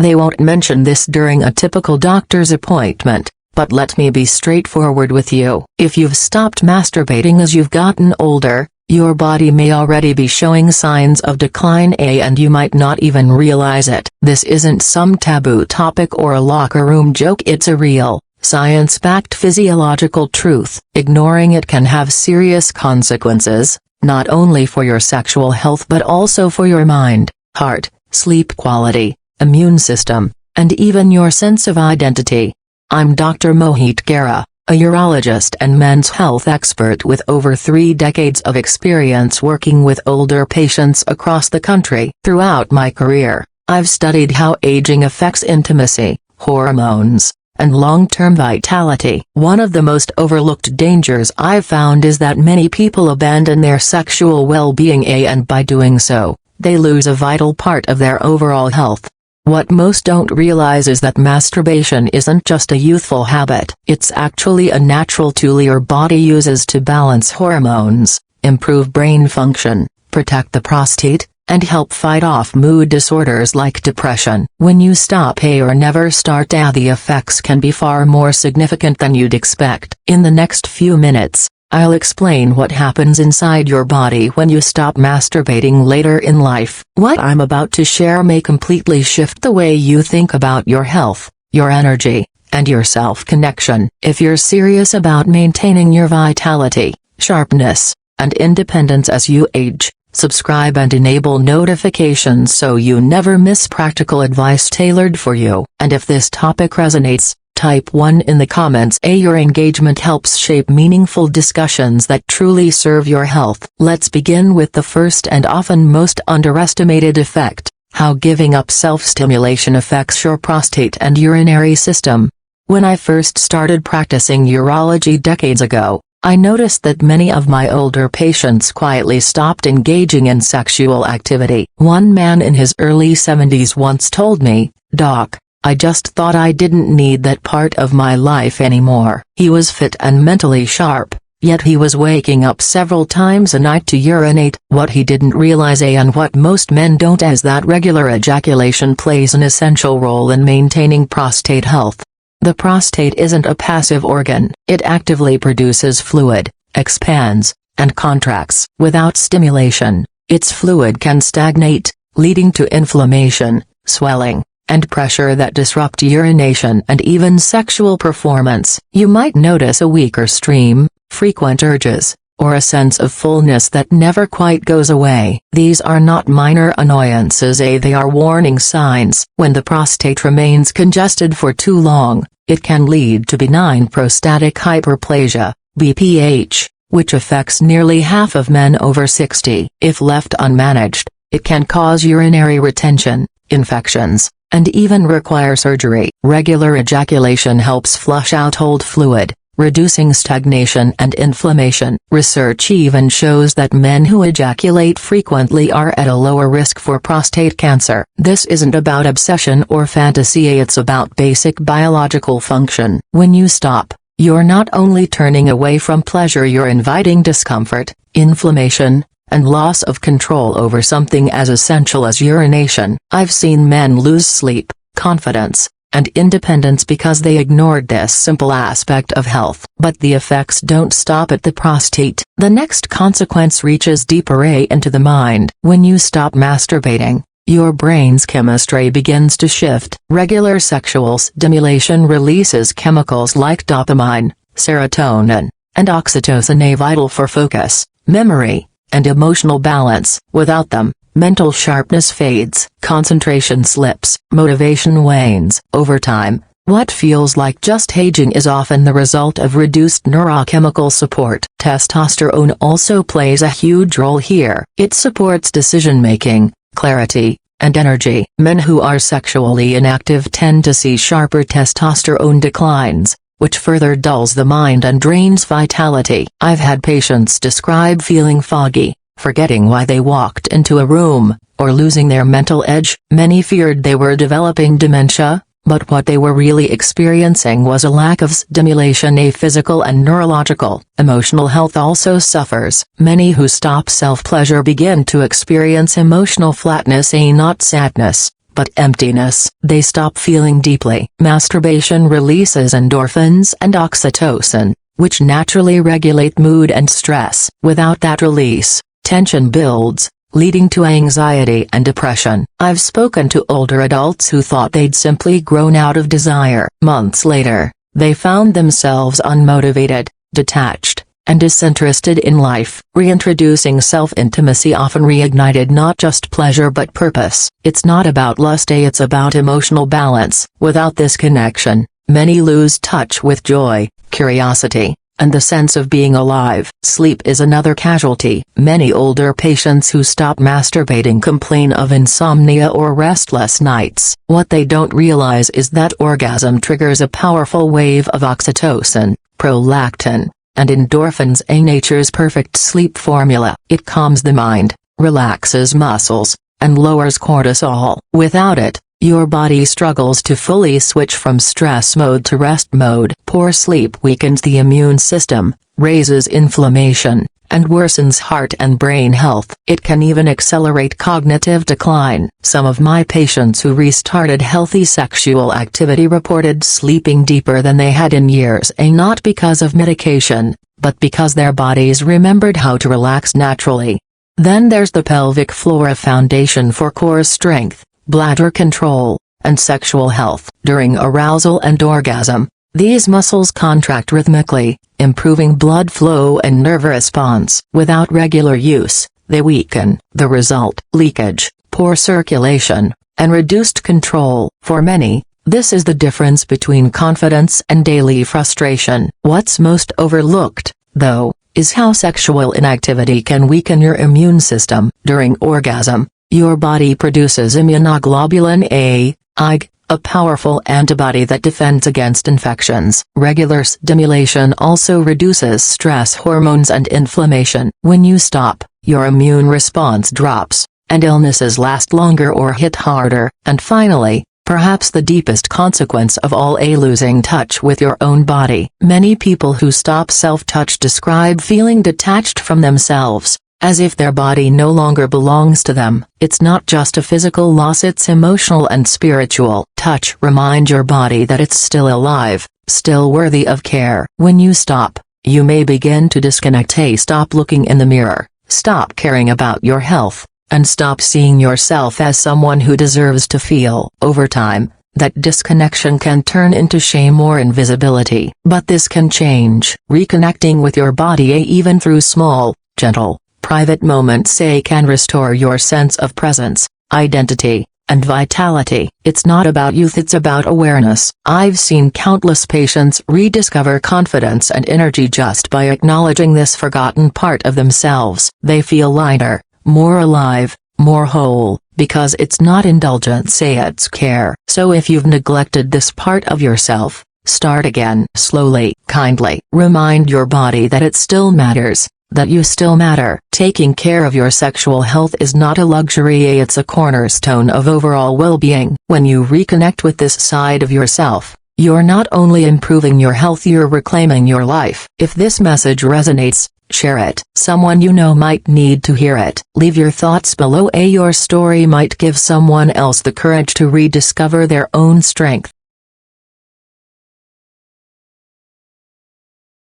They won't mention this during a typical doctor's appointment, but let me be straightforward with you. If you've stopped masturbating as you've gotten older, your body may already be showing signs of decline, and you might not even realize it. This isn't some taboo topic or a locker room joke. It's a real, science-backed physiological truth. Ignoring it can have serious consequences, not only for your sexual health but also for your mind, heart, sleep quality, immune system, and even your sense of identity. I'm Dr. Mohit Gera, a urologist and men's health expert with over 3 decades of experience working with older patients across the country. Throughout my career, I've studied how aging affects intimacy, hormones, and long-term vitality. One of the most overlooked dangers I've found is that many people abandon their sexual well-being, and by doing so, they lose a vital part of their overall health. What most don't realize is that masturbation isn't just a youthful habit. It's actually a natural tool your body uses to balance hormones, improve brain function, protect the prostate, and help fight off mood disorders like depression. When you stop or never start, the effects can be far more significant than you'd expect. In the next few minutes, I'll explain what happens inside your body when you stop masturbating later in life. What I'm about to share may completely shift the way you think about your health, your energy, and your self-connection. If you're serious about maintaining your vitality, sharpness, and independence as you age, subscribe and enable notifications so you never miss practical advice tailored for you. And if this topic resonates, type 1 in the comments. Your engagement helps shape meaningful discussions that truly serve your health. Let's begin with the first and often most underestimated effect: how giving up self-stimulation affects your prostate and urinary system. When I first started practicing urology decades ago, I noticed that many of my older patients quietly stopped engaging in sexual activity. One man in his early 70s once told me, "Doc, I just thought I didn't need that part of my life anymore." He was fit and mentally sharp, yet he was waking up several times a night to urinate. What he didn't realize, and what most men don't, is that regular ejaculation plays an essential role in maintaining prostate health. The prostate isn't a passive organ. It actively produces fluid, expands, and contracts. Without stimulation, its fluid can stagnate, leading to inflammation, swelling, and pressure that disrupt urination and even sexual performance. You might notice a weaker stream, frequent urges, or a sense of fullness that never quite goes away. These are not minor annoyances, they are warning signs. When the prostate remains congested for too long, it can lead to benign prostatic hyperplasia, BPH, which affects nearly half of men over 60. If left unmanaged, it can cause urinary retention, infections, and even require surgery. Regular ejaculation helps flush out old fluid, reducing stagnation and inflammation. Research even shows that men who ejaculate frequently are at a lower risk for prostate cancer. This isn't about obsession or fantasy, it's about basic biological function. When you stop, you're not only turning away from pleasure, you're inviting discomfort, inflammation, and loss of control over something as essential as urination. I've seen men lose sleep, confidence, and independence because they ignored this simple aspect of health. But the effects don't stop at the prostate. The next consequence reaches deeper into the mind. When you stop masturbating, your brain's chemistry begins to shift. Regular sexual stimulation releases chemicals like dopamine, serotonin, and oxytocin, vital for focus, memory, and emotional balance. Without them, mental sharpness fades, concentration slips, motivation wanes. Over time, what feels like just aging is often the result of reduced neurochemical support. Testosterone also plays a huge role here. It supports decision-making, clarity, and energy. Men who are sexually inactive tend to see sharper testosterone declines, which further dulls the mind and drains vitality. I've had patients describe feeling foggy, forgetting why they walked into a room, or losing their mental edge. Many feared they were developing dementia, but what they were really experiencing was a lack of stimulation. Physical and neurological. Emotional health also suffers. Many who stop self-pleasure begin to experience emotional flatness, not sadness, but emptiness. They stop feeling deeply. Masturbation releases endorphins and oxytocin, which naturally regulate mood and stress. Without that release, tension builds, leading to anxiety and depression. I've spoken to older adults who thought they'd simply grown out of desire. Months later, they found themselves unmotivated, detached, and disinterested in life. Reintroducing self-intimacy often reignited not just pleasure but purpose. It's not about lust, it's about emotional balance. Without this connection, many lose touch with joy, curiosity, and the sense of being alive. Sleep is another casualty. Many older patients who stop masturbating complain of insomnia or restless nights. What they don't realize is that orgasm triggers a powerful wave of oxytocin, prolactin, and endorphins, nature's perfect sleep formula. It calms the mind, relaxes muscles, and lowers cortisol. Without it, your body struggles to fully switch from stress mode to rest mode. Poor sleep weakens the immune system, raises inflammation, and worsens heart and brain health. It can even accelerate cognitive decline. Some of my patients who restarted healthy sexual activity reported sleeping deeper than they had in years, not because of medication, but because their bodies remembered how to relax naturally. Then there's the pelvic floor, a foundation for core strength, bladder control, and sexual health. During arousal and orgasm, these muscles contract rhythmically, improving blood flow and nerve response. Without regular use, they weaken. The result: leakage, poor circulation, and reduced control. For many, this is the difference between confidence and daily frustration. What's most overlooked, though, is how sexual inactivity can weaken your immune system. During orgasm, your body produces immunoglobulin A, IG, a powerful antibody that defends against infections. Regular stimulation also reduces stress hormones and inflammation. When you stop, your immune response drops, and illnesses last longer or hit harder. And finally, perhaps the deepest consequence of all, losing touch with your own body. Many people who stop self-touch describe feeling detached from themselves, as if their body no longer belongs to them. It's not just a physical loss, it's emotional and spiritual. Touch reminds your body that it's still alive, still worthy of care. When you stop, you may begin to disconnect. Stop looking in the mirror, stop caring about your health, and stop seeing yourself as someone who deserves to feel. Over time, that disconnection can turn into shame or invisibility. But this can change. Reconnecting with your body, even through small, gentle, private moments, can restore your sense of presence, identity, and vitality. It's not about youth, it's about awareness. I've seen countless patients rediscover confidence and energy just by acknowledging this forgotten part of themselves. They feel lighter, more alive, more whole, because it's not indulgence, it's care. So if you've neglected this part of yourself, start again. Slowly, kindly. Remind your body that it still matters, that you still matter. Taking care of your sexual health is not a luxury, it's a cornerstone of overall well-being. When you reconnect with this side of yourself, you're not only improving your health, you're reclaiming your life. If this message resonates, share it. Someone you know might need to hear it. Leave your thoughts below. Your story might give someone else the courage to rediscover their own strength.